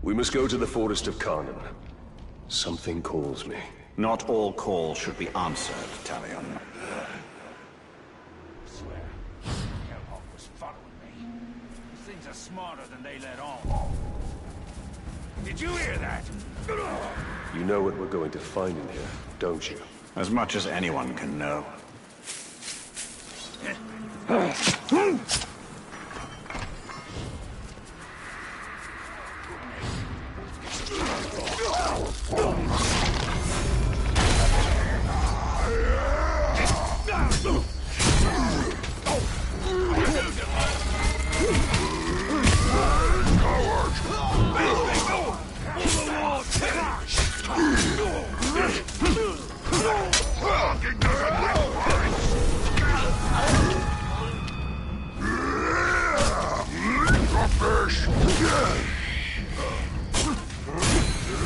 We must go to the Forest of Carnan. Something calls me. Not all calls should be answered, Talion. I swear, Hellhawk was following me. These things are smarter than they let on. Did you hear that? You know what we're going to find in here, don't you? As much as anyone can know.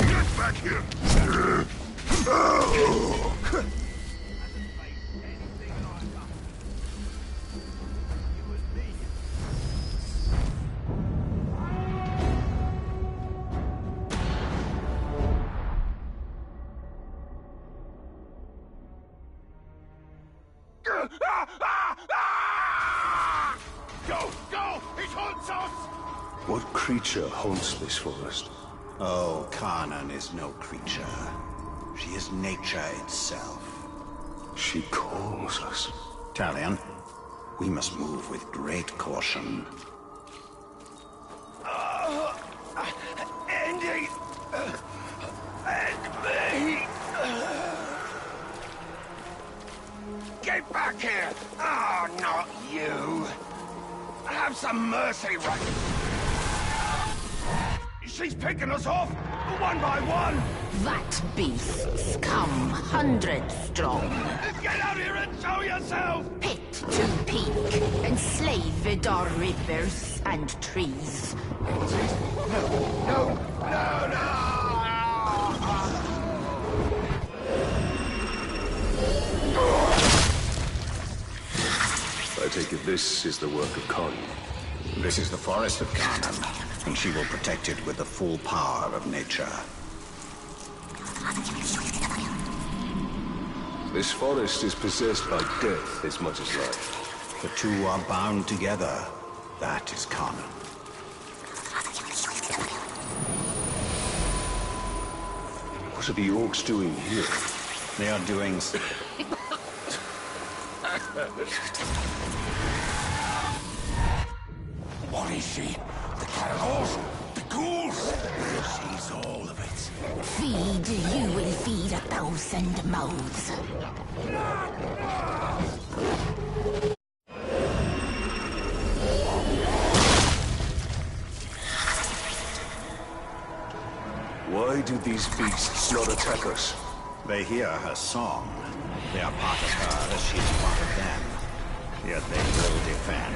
Get back here! Go! It haunts us! What creature haunts this forest? Oh, Carnan is no creature. She is nature itself. She calls us. Talion, we must move with great caution. Andy! And me! Get back here! Oh, not you! Have some mercy, right? She's picking us off, one by one! That beasts come hundreds strong. Get out here and show yourself! Pit to peak, enslaved are rivers and trees. No! I take it this is the work of Carnan. This is the Forest of Carnan, and she will protect it with the full power of nature. This forest is possessed by death as much as life. The two are bound together. That is Carnan. What are the orcs doing here? They are doing... What is she? The carnivores? The ghouls? She's all of it. Feed, you will feed 1,000 mouths. Why do these beasts not attack us? They hear her song. They are part of her as she is part of them. Yet they will defend.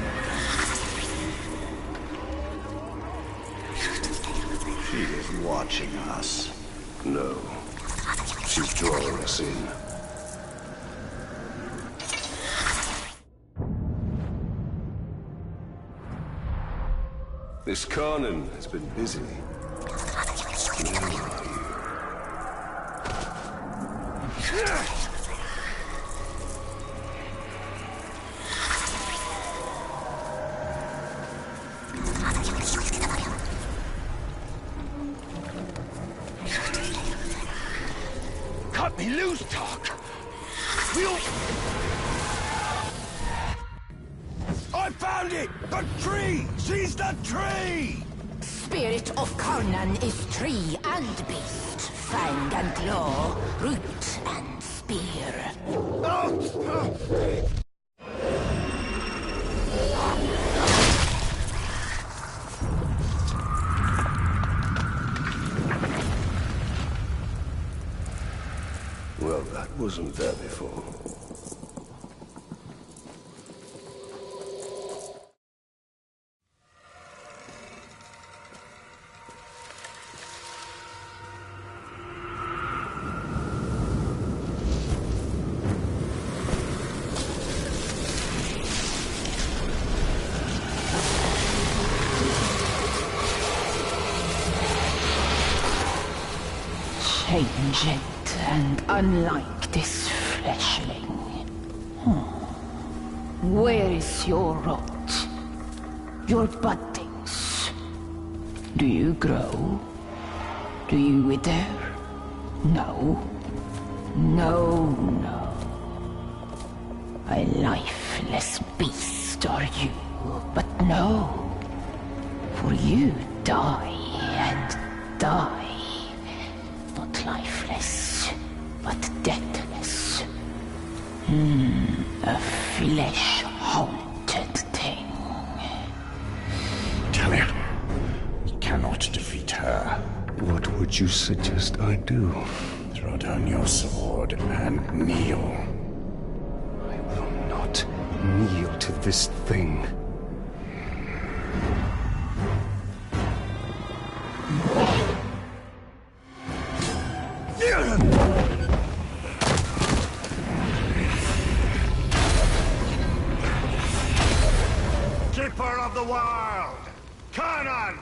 She is watching us. No. She's drawing us in. This Carnan has been busy. Where are you? Cut me loose, Talk! I found it! The tree! She's the tree! Spirit of Carnan is tree and beast, fang and claw, root and spear. Well, that wasn't there before. changed and unlike this fleshling. Where is your rot? Your buddings? Do you grow? Do you wither? No. No, no. A lifeless beast are you, but no. For you die and die. Not lifeless, but deathless. A flesh-haunted thing. Talia, we cannot defeat her. What would you suggest I do? Throw down your sword and kneel. I will not kneel to this thing. Keeper of the Wild! Kanan!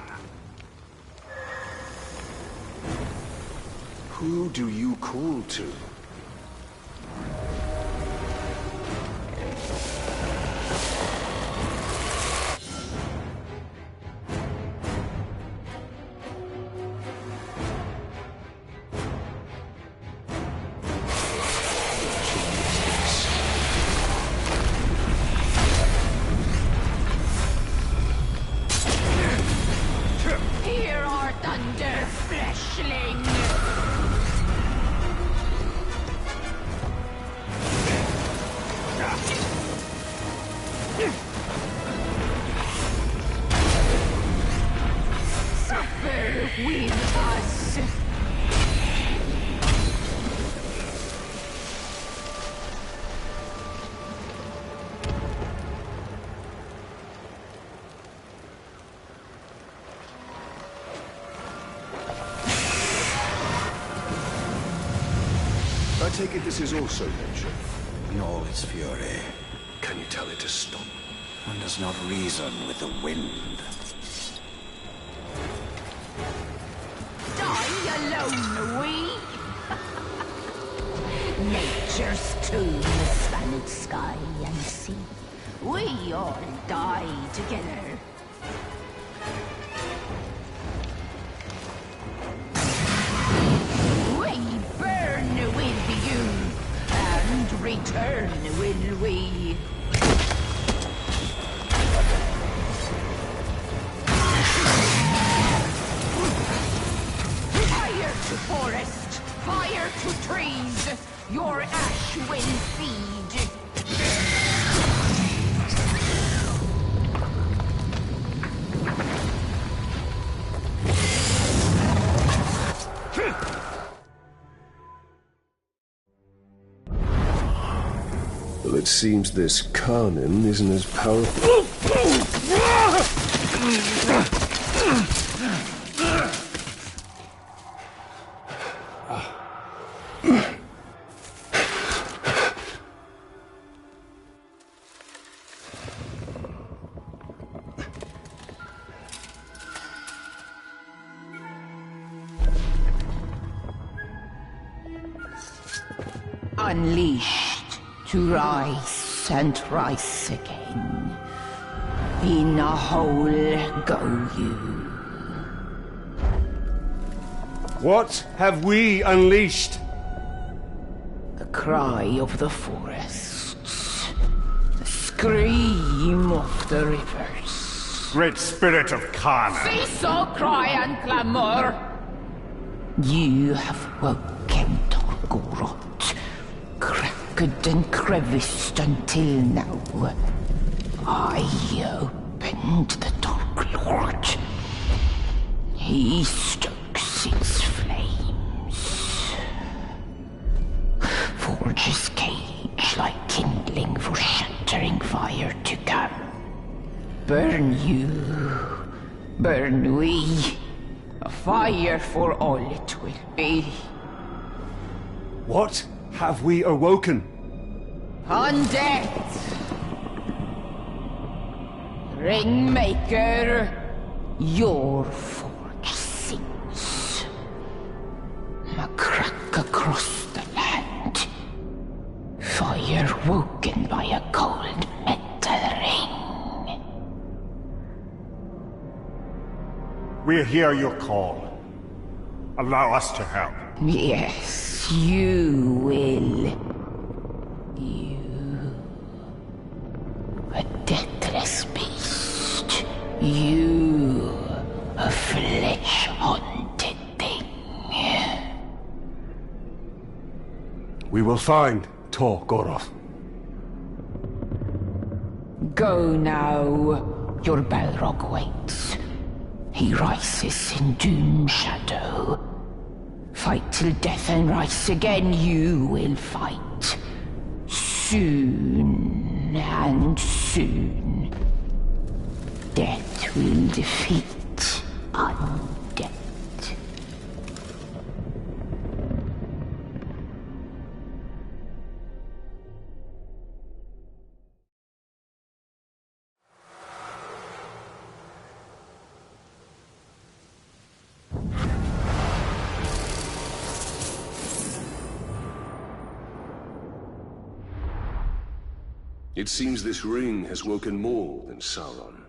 Who do you call to? Hear our thunder, fleshling! Suffer with us! I take it this is also nature. In all its fury, Can you tell it to stop? one does not reason with the wind. Die alone, we! Nature's tomb spanned sky and sea. We all die together. We burn with you, and return will we. Fire to forest, fire to trees, your ash will feed. Well, it seems this Kanan isn't as powerful. Unleashed to rise and rise again. In a hole go you. What have we unleashed? The cry of the forests. The scream of the rivers. Great spirit of Khan. Cease all cry and clamor. You have woken Torgorot, cracked and creviced until now. I opened the Dark Lord. He stokes its flames. Forges cage like kindling for shattering fire to come. Burn you, burn we. A fire for all it will be. What have we awoken? Undead! Ringmaker, your forge sings. Macra We hear your call. Allow us to help. Yes, you will. You... a deathless beast. You... a flesh-haunted thing. We will find Tor Goroth. Go now. Your Balrog waits. He rises in doom shadow. Fight till death and rise again, you will fight. Soon and soon. Death will defeat undead. It seems this ring has woken more than Sauron.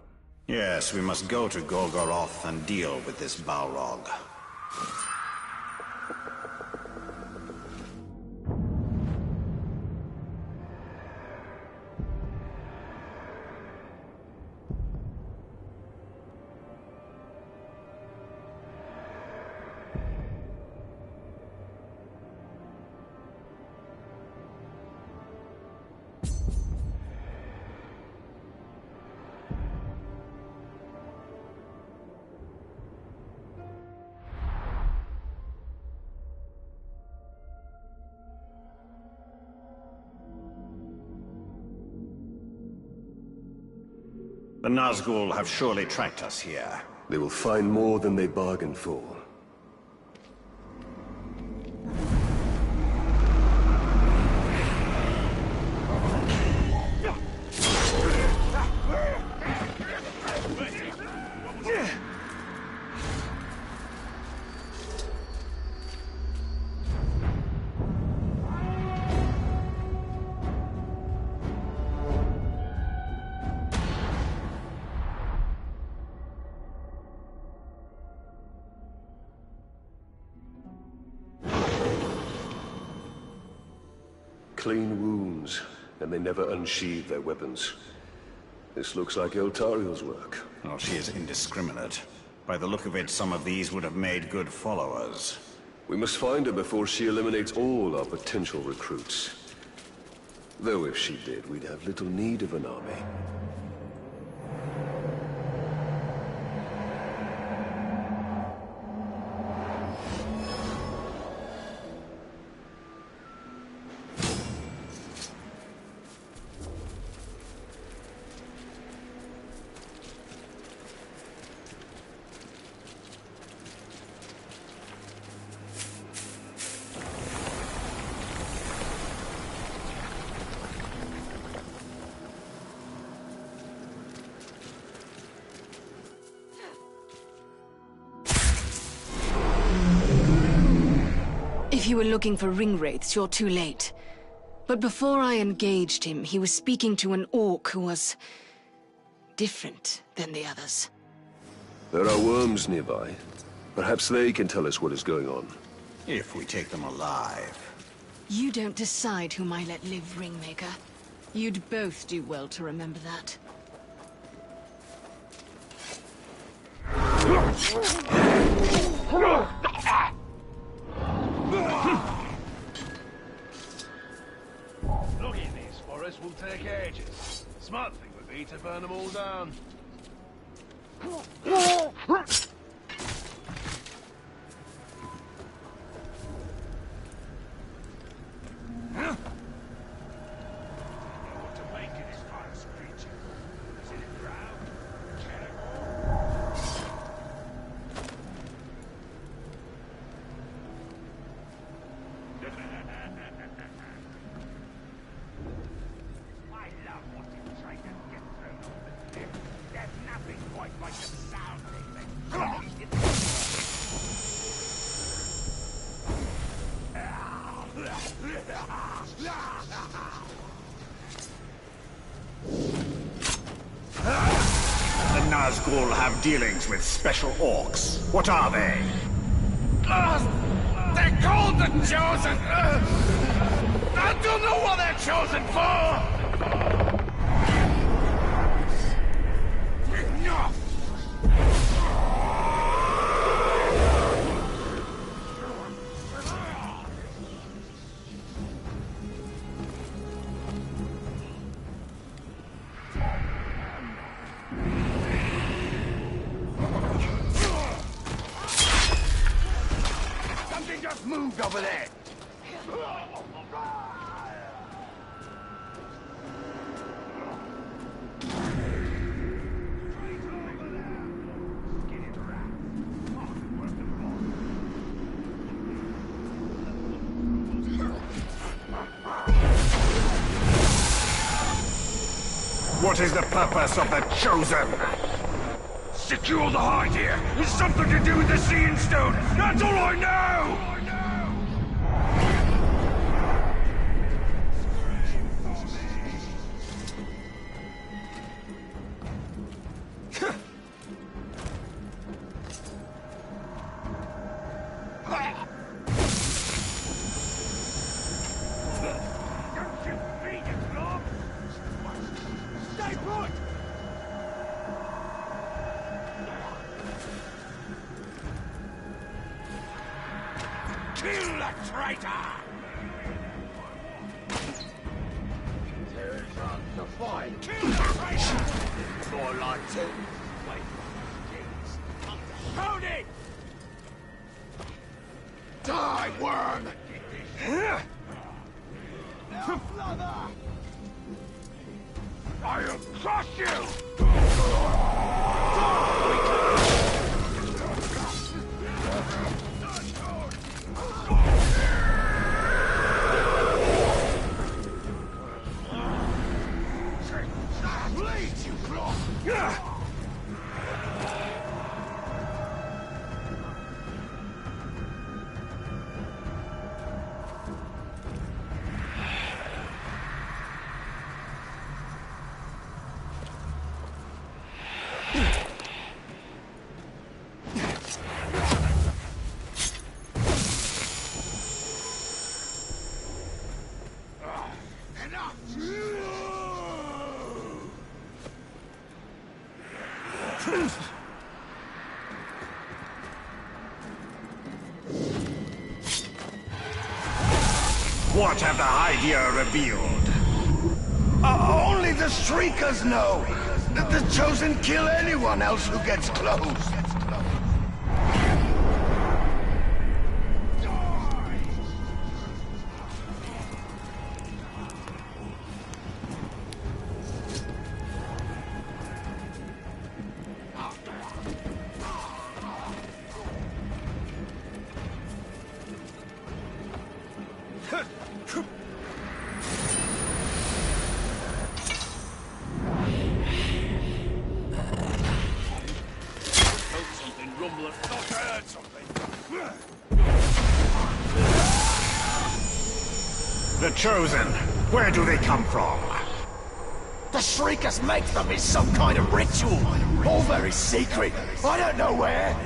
Yes, we must go to Golgoroth and deal with this Balrog. The Nazgul have surely tracked us here. They will find more than they bargained for. Clean wounds, and they never unsheathe their weapons. This looks like Eltariel's work. Well, she is indiscriminate. By the look of it, some of these would have made good followers. We must find her before she eliminates all our potential recruits. Though if she did, we'd have little need of an army. If you were looking for ring wraiths, you're too late. But before I engaged him, he was speaking to an orc who was... different than the others. There are worms nearby. Perhaps they can tell us what is going on. If we take them alive. You don't decide whom I let live, Ringmaker. You'd both do well to remember that. Logging these forests will take ages. Smart thing would be to burn them all down. What to make of this forest creature? Is it a drow? I love watching traitors get thrown off the cliff. There's nothing quite like the sound of The Nazgul have dealings with special orcs. What are they? They're called the Chosen! I don't know what they're chosen for! Enough! Something just moved over there! What is the purpose of the Chosen? Secure the hide here! It's something to do with the Seeing Stone! That's all I know! Stay put! Kill that traitor! Tears up the fight! Kill the traitor! More like to. Hold it! Die, worm! I'll crush you! Bleed, you claw! What have the Hydia revealed? Only the Shriekers know! The Chosen kill anyone else who gets close! The Chosen, where do they come from? The Shriekers make them in some kind of ritual. All very secret. I don't know where.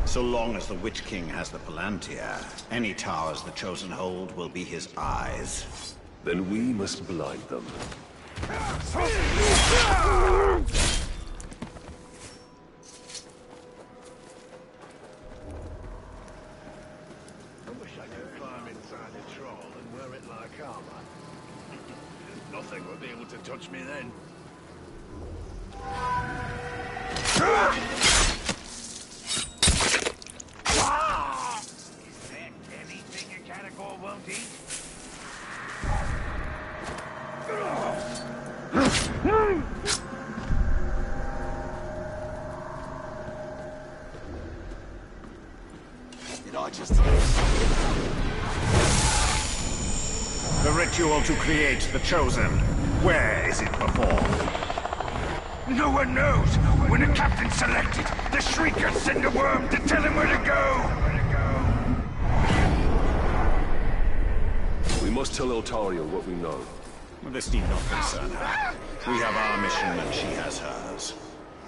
So long as the Witch King has the Palantir, any towers the Chosen hold will be his eyes. Then we must blind them. Nothing will be able to touch me then. Is there anything a catacomb won't eat? Did I just... The ritual to create the Chosen, where is it performed? No one knows. When a captain's selected, the Shriekers send a worm to tell him where to go. We must tell Eltaria what we know. This need not concern her. We have our mission and she has hers.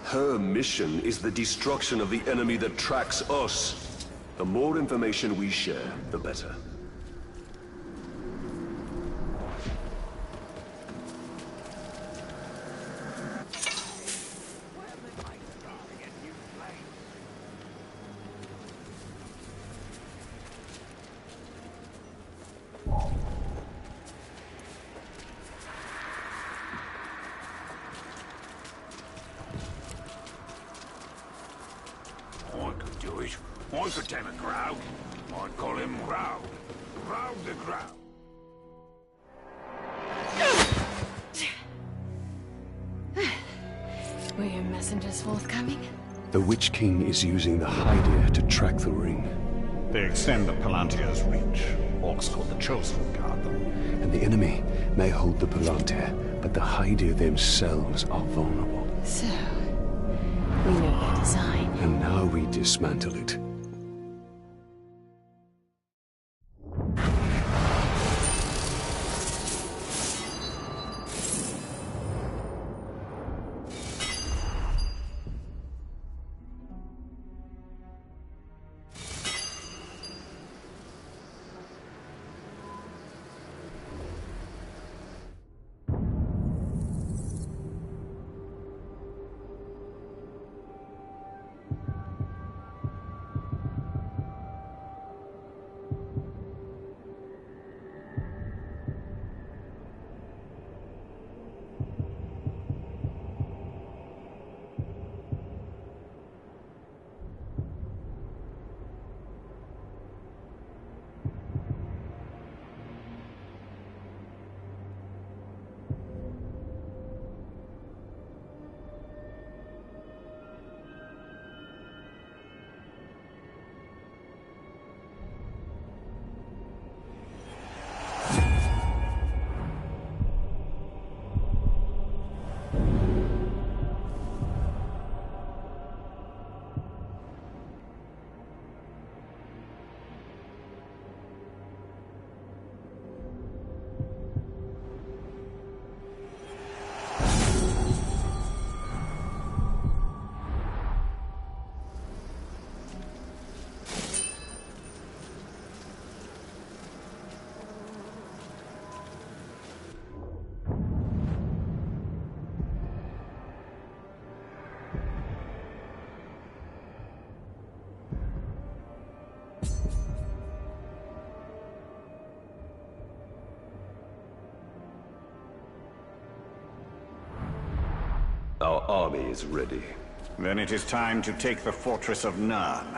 Her mission is the destruction of the enemy that tracks us. The more information we share, the better. I could do it. I could tame a crowd. I'd call him Crowd. Crowd the Crowd. Were your messengers forthcoming? The Witch King is using the Hydir to track the ring. They extend the Palantir's reach. Orcs called the Chosen guard them. And the enemy may hold the Palantir, but the Hydir themselves are vulnerable. So, we know their design. And now we dismantle it. Our army is ready. Then it is time to take the fortress of Nurn.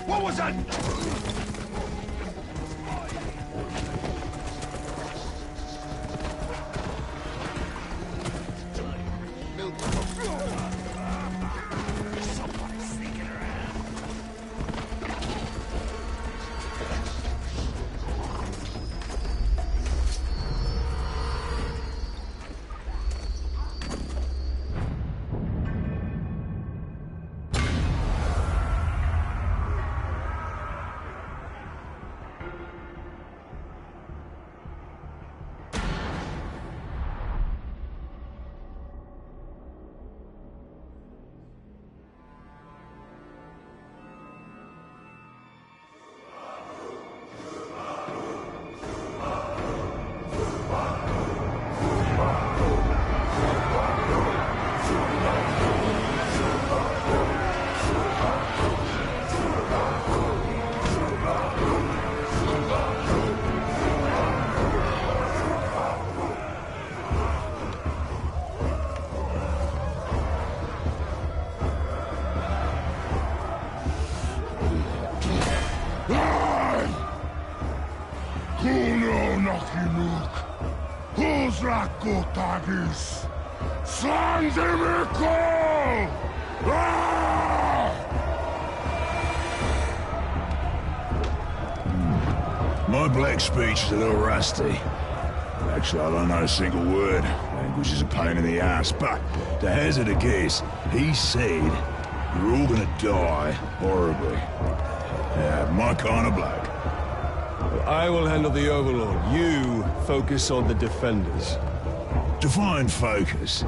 What was that? Rakotagis! Sandimiko! Ah! My black speech is a little rusty. Actually, I don't know a single word. Language is a pain in the ass, but to hazard a guess, he said you're all gonna die horribly. My kind of bloke. I will handle the Overlord. You focus on the Defenders. Define focus.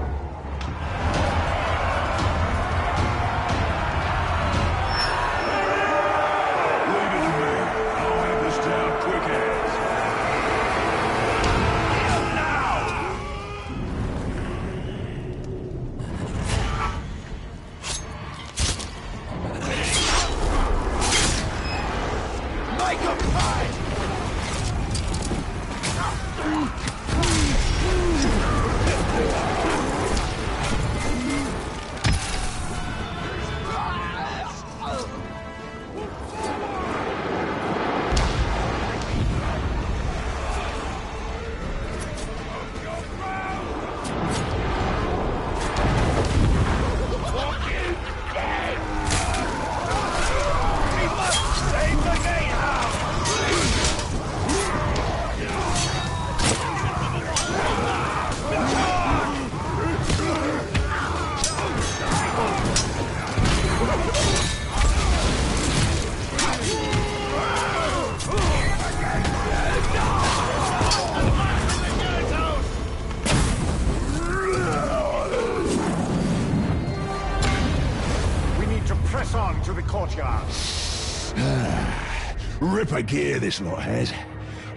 Ripper gear this lot has.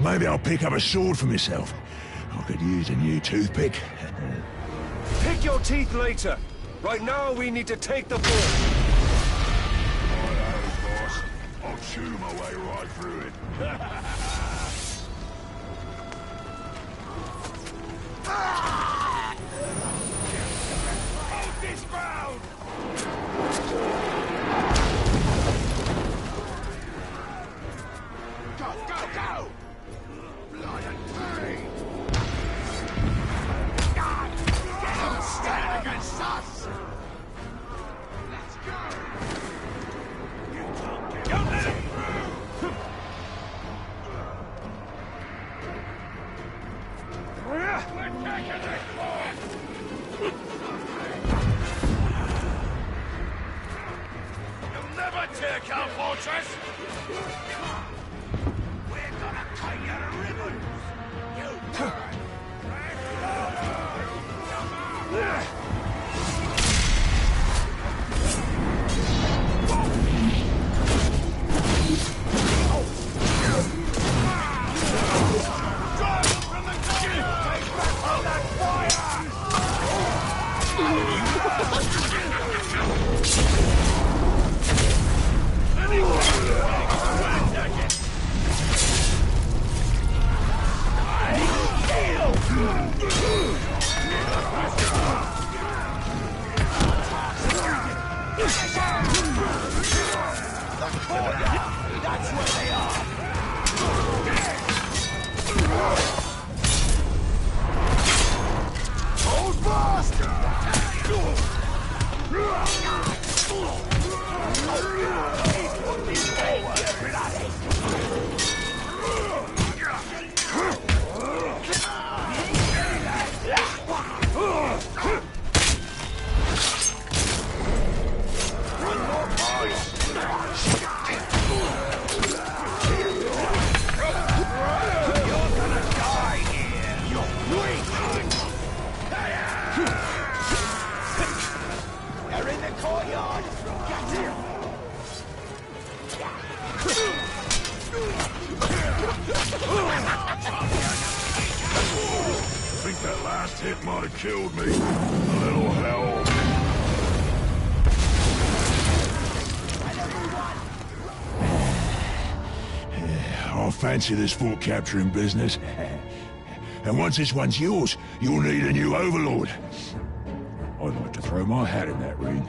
Maybe I'll pick up a sword for myself. I could use a new toothpick. Pick your teeth later. Right now, we need to take the fort. Righto, boss. I'll chew my way right through it. Hold this ground! Go, go, go! Blood and pain! God! Get him! Stand against us! Let's go! You don't let him through! We're taking this fort! You'll never take our fortress! We're gonna cut you to ribbons! You turn! That's where they are! Hold fast! They're in the courtyard! Get him! I think that last hit might have killed me. A little hell. I fancy this fort capturing business. And once this one's yours, you'll need a new overlord. I'd like to throw my hat in that ring.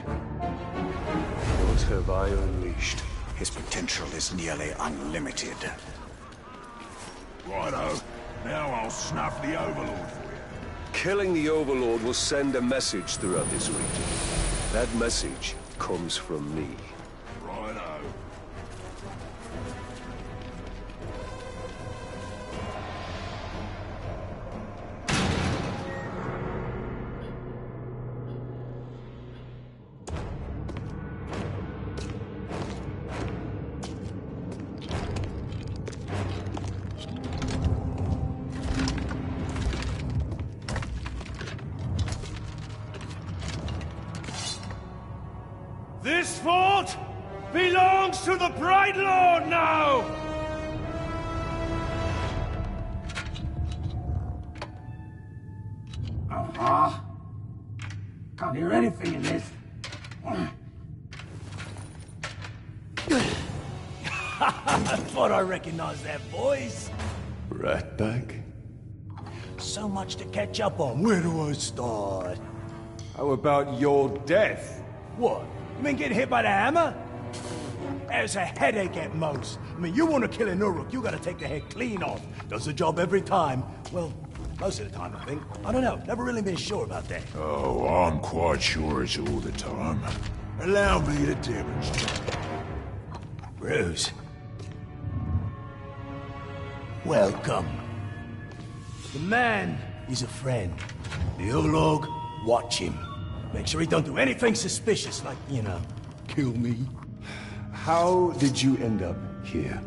What have I unleashed? His potential is nearly unlimited. Righto. Now I'll snuff the overlord for you. Killing the Overlord will send a message throughout this region. That message comes from me. Righto. belongs to the Bright Lord now! Can't hear anything in this. I thought I recognized that voice. Ratbag? So much to catch up on. Where do I start? How about your death? What? You mean getting hit by the hammer? It's a headache at most. I mean, you want to kill an Uruk, you gotta take the head clean off. Does the job every time. Well, most of the time, I think. I don't know. Never really been sure about that. Oh, I'm quite sure it's all the time. Allow me to demonstrate. Bruce. Welcome. The man is a friend. The Olog, watch him. Make sure he don't do anything suspicious, like, you know, kill me. How did you end up here?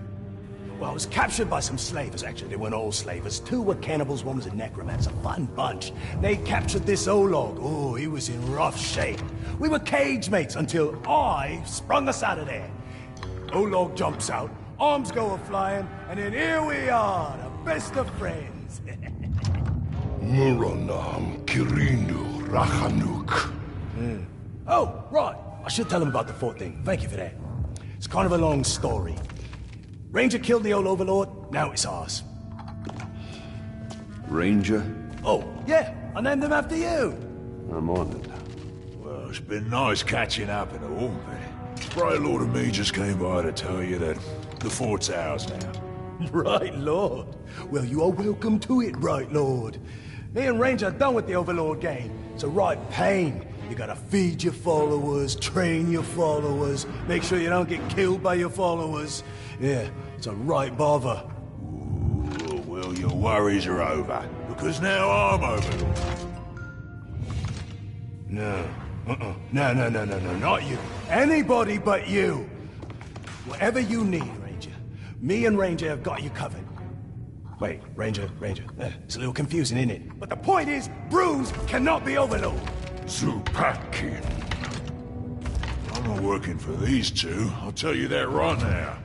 Well, I was captured by some slavers, actually. They weren't all slavers. Two were cannibals, one was a necromancer. Fun bunch. They captured this Olog. Oh, he was in rough shape. We were cage mates until I sprung us out of there. Olog jumps out, arms go a-flying, and then here we are, the best of friends. Muranam Kirindu Rahanuk. Oh, right. I should tell him about the fort thing. Thank you for that. It's kind of a long story. Ranger killed the old overlord, now it's ours. Ranger? Oh, yeah, I named him after you. I'm honored. Well, it's been nice catching up and all, but Bright Lord and me just came by to tell you that the fort's ours now. Right, Lord. Well, you are welcome to it, Right, Lord. Me and Ranger are done with the Overlord game. It's a right pain. You gotta feed your followers, train your followers, make sure you don't get killed by your followers. Yeah, it's a right bother. Ooh, well, your worries are over, because now I'm Overlord. No. No, not you. Anybody but you. Whatever you need, Ranger. Me and Ranger have got you covered. Wait, Ranger. It's a little confusing, isn't it? But the point is, Bruce cannot be Overlord. Zupakin. I'm not working for these two, I'll tell you that right now.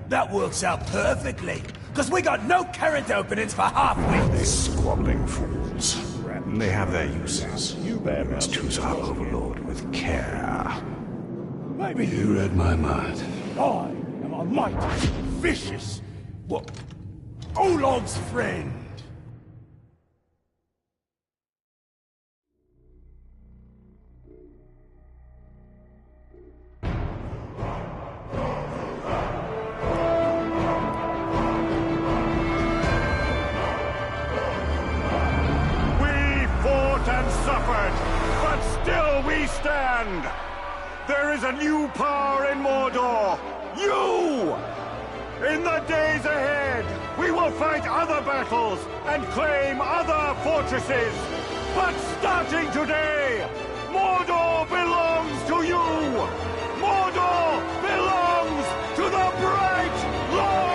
That works out perfectly, because we got no current openings for half-wits. These squabbling fools. They have their uses. You must choose our Overlord with care. Maybe You read my mind. I am a mighty, vicious, what? Olog's friend. But still we stand! There is a new power in Mordor! You! In the days ahead, we will fight other battles and claim other fortresses! But starting today, Mordor belongs to you! Mordor belongs to the Bright Lord!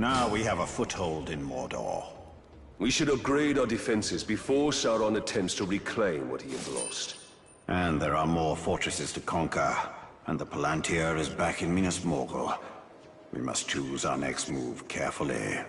Now we have a foothold in Mordor. We should upgrade our defenses before Sauron attempts to reclaim what he has lost. And there are more fortresses to conquer, and the Palantir is back in Minas Morgul. We must choose our next move carefully.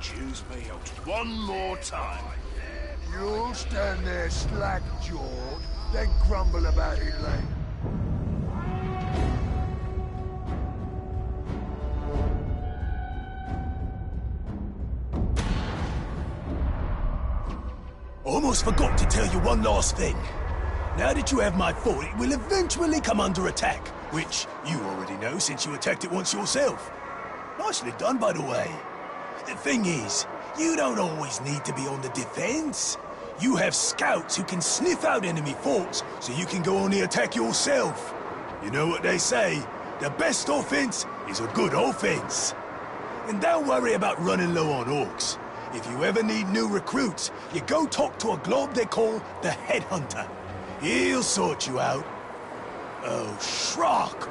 Choose me out one more time. You'll stand there slack-jawed, then grumble about it later. Almost forgot to tell you one last thing. Now that you have my fort, it will eventually come under attack, which you already know since you attacked it once yourself. Nicely done, by the way. The thing is, you don't always need to be on the defense. You have scouts who can sniff out enemy forts, so you can go on the attack yourself. You know what they say, the best offense is a good offense. And don't worry about running low on orcs. If you ever need new recruits, you go talk to a glob they call the Headhunter. He'll sort you out. Oh, Shrock!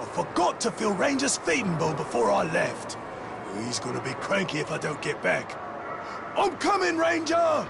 I forgot to fill Ranger's feeding bowl before I left. He's gonna be cranky if I don't get back. I'm coming, Ranger!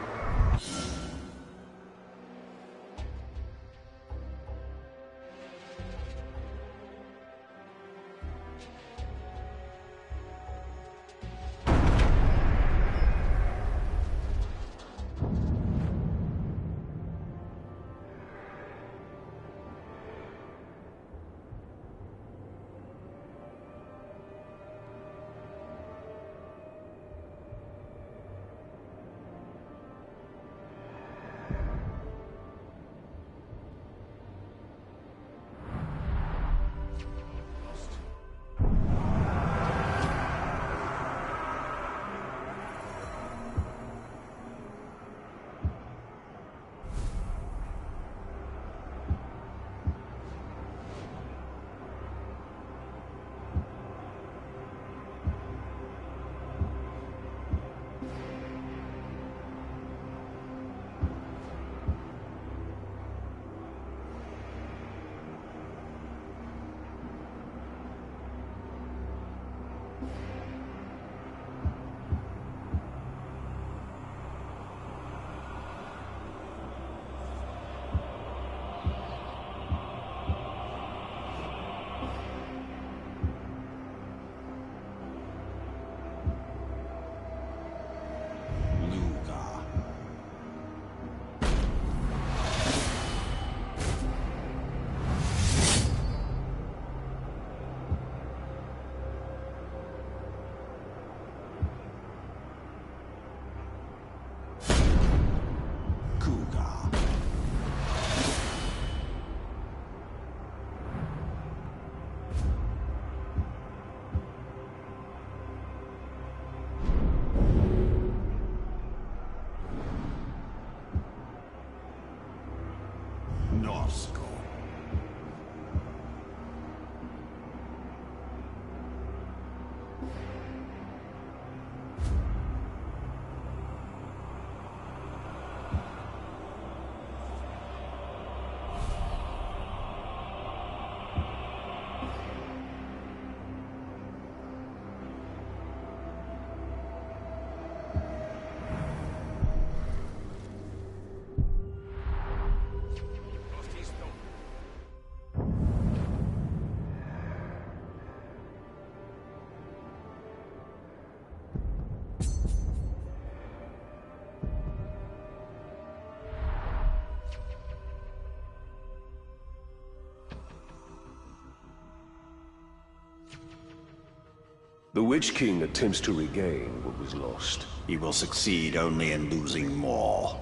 The Witch King attempts to regain what was lost. He will succeed only in losing more.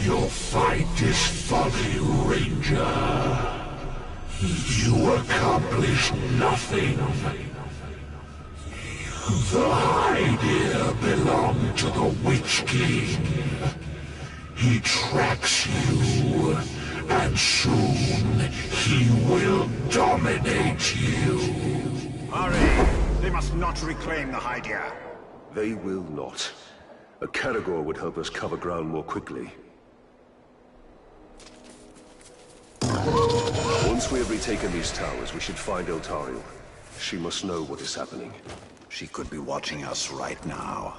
Your fight is folly, Ranger. You accomplished nothing. The Hydeer belonged to the Witch King. He tracks you, and soon he will dominate you. Hurry! They must not reclaim the Hydeer. They will not. A Caragor would help us cover ground more quickly. Once we have retaken these towers, we should find Eltariel. She must know what is happening. She could be watching us right now.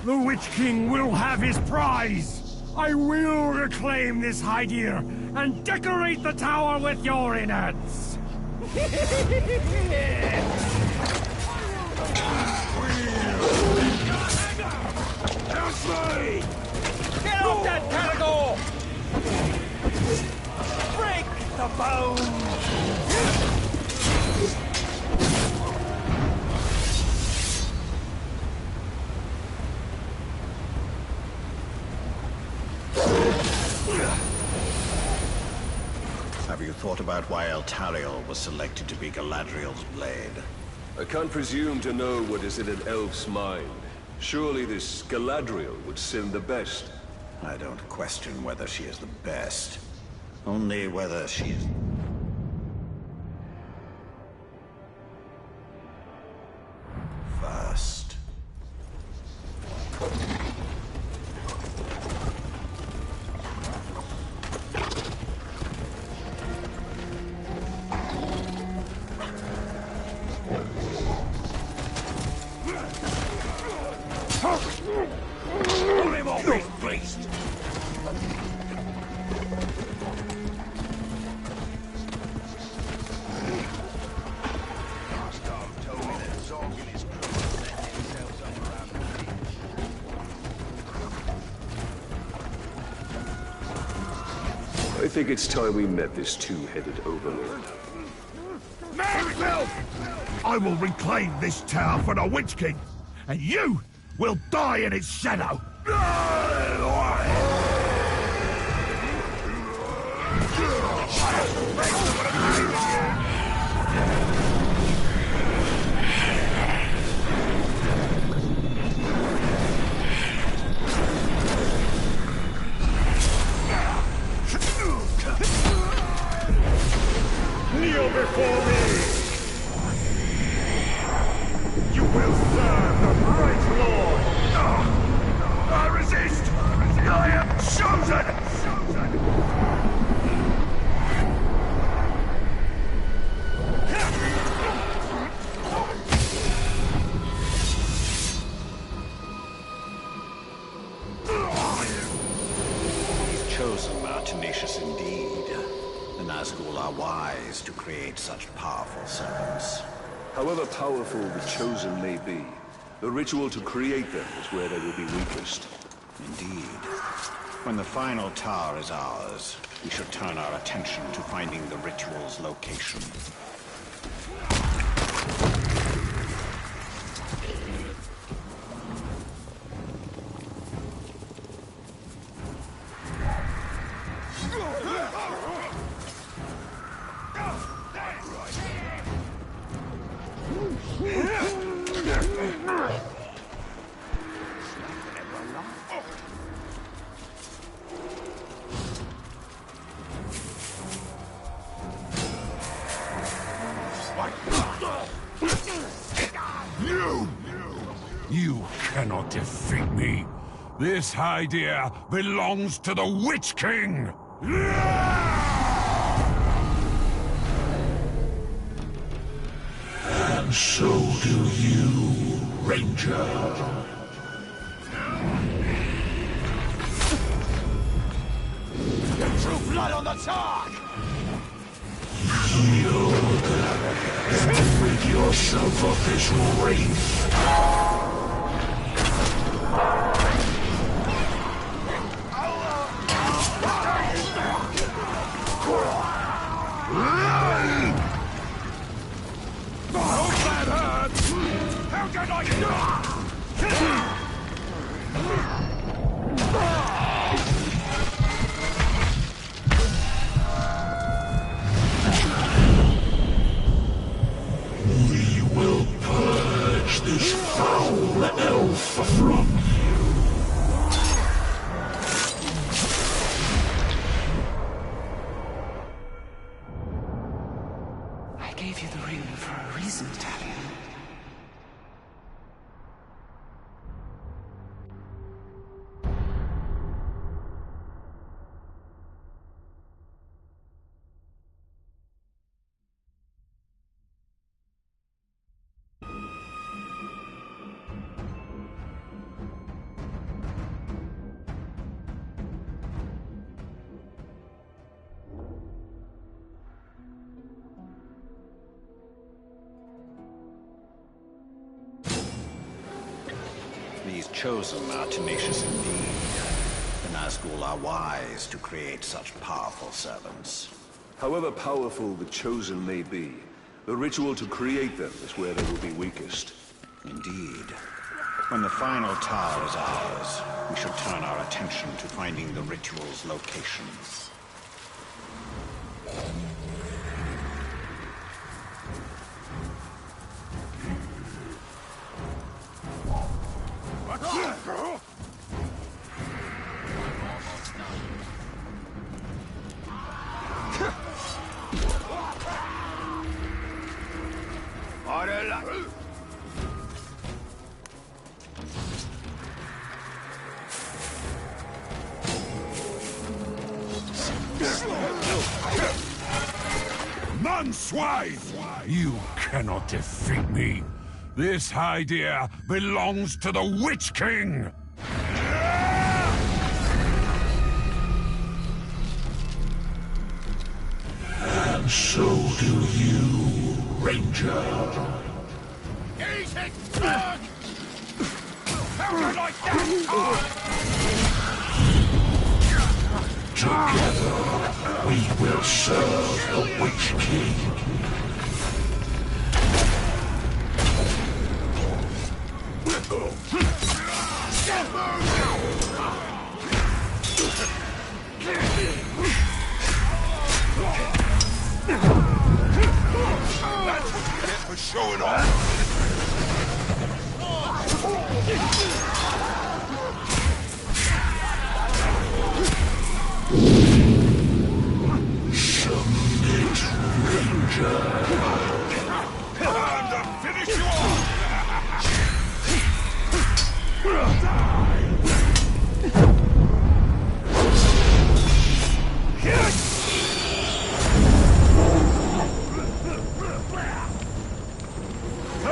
The Witch King will have his prize! I will reclaim this Hydeer and decorate the tower with your innards! Get off that Caragor! Break the bone! Have you thought about why Eltariel was selected to be Galadriel's blade? I can't presume to know what is in an elf's mind. Surely this Galadriel would seem the best. I don't question whether she is the best. Only whether she is... first. I think it's time we met this two-headed overlord. Manfield! I will reclaim this tower for the Witch King, and you will die in its shadow! Kneel before me! You will serve the Bright Lord! I resist! I am chosen! These chosen are tenacious indeed. The Nazgul are wise to create such powerful servants. However powerful the Chosen may be, the ritual to create them is where they will be weakest. Indeed. When the final tower is ours, we should turn our attention to finding the ritual's location. You cannot defeat me. This idea belongs to the Witch King! And so do you, Ranger. True blood on the talk! Yield and rid yourself of this wraith. How can I We will purge this foul elf from you. I gave you the ring for a reason, Talia. These chosen are tenacious indeed. The Nazgul are wise to create such powerful servants. However powerful the chosen may be, the ritual to create them is where they will be weakest. Indeed. When the final tower is ours, we should turn our attention to finding the ritual's location. Manswine! You cannot defeat me. This idea belongs to the Witch King! And so do you, Ranger. Easy, Turk! How can I stand? Together, we will serve the Witch King. That's for showing off! Submit, Ranger. Time to finish you off!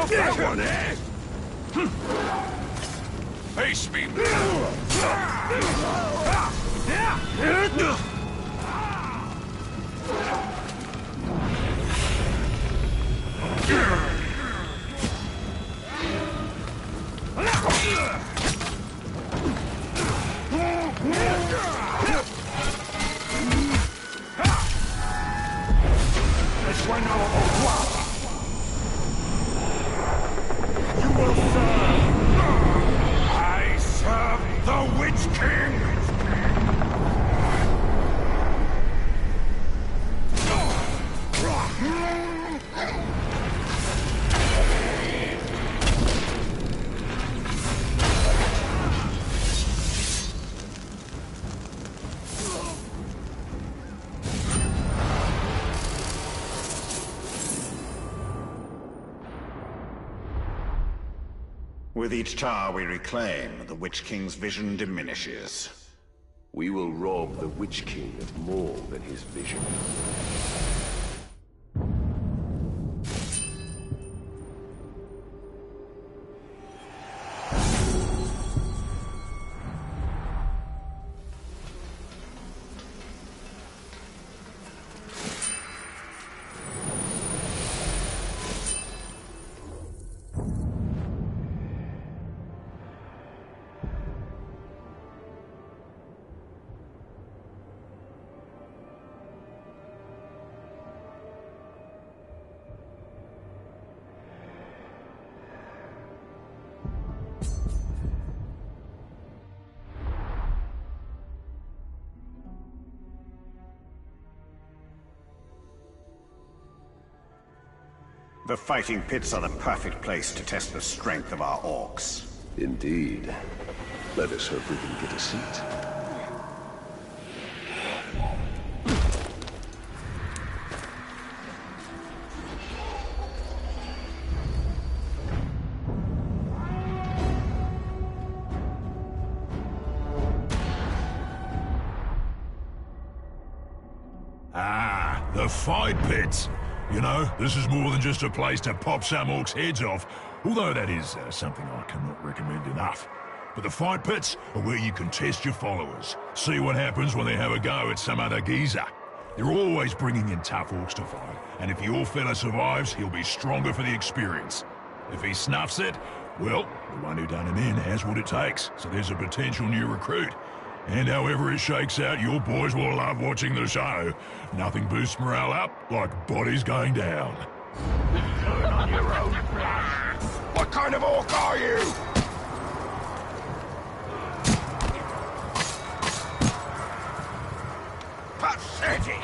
That one, eh? Face me. the Witch King! With each tower we reclaim, the Witch King's vision diminishes. We will rob the Witch King of more than his vision. The fighting pits are the perfect place to test the strength of our orcs. Indeed. Let us hope we can get a seat. Ah, the fight pits. You know, this is more than just a place to pop some orcs' heads off, although that is something I cannot recommend enough. But the fight pits are where you can test your followers, see what happens when they have a go at some other geezer. They're always bringing in tough orcs to fight, and if your fella survives, he'll be stronger for the experience. If he snuffs it, well, the one who done him in has what it takes, so there's a potential new recruit. And however it shakes out, your boys will love watching the show. Nothing boosts morale up like bodies going down. Turn on your own blood. What kind of orc are you? Pathetic!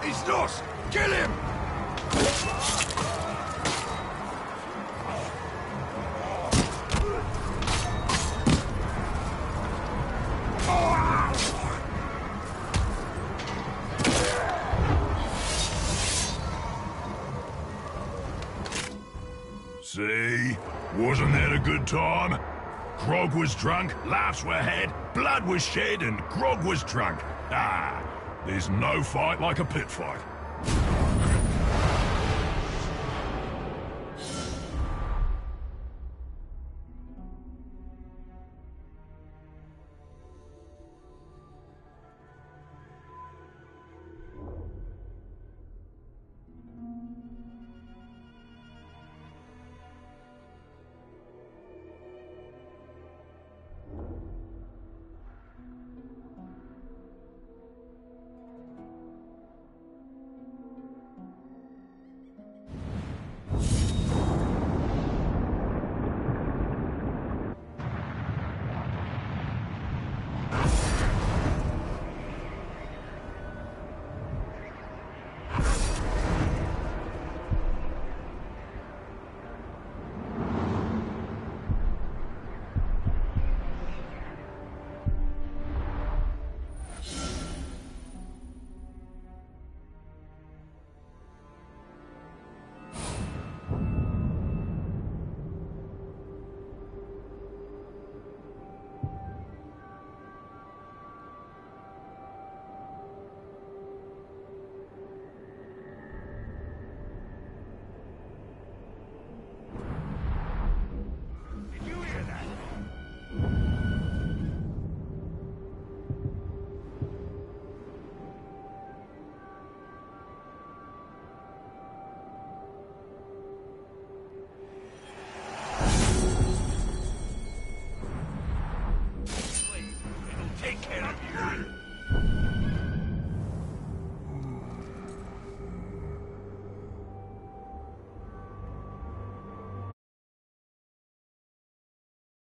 He's lost! Kill him! See? Wasn't that a good time? Grog was drunk, laughs were had, blood was shed, and Grog was drunk. Ah, there's no fight like a pit fight.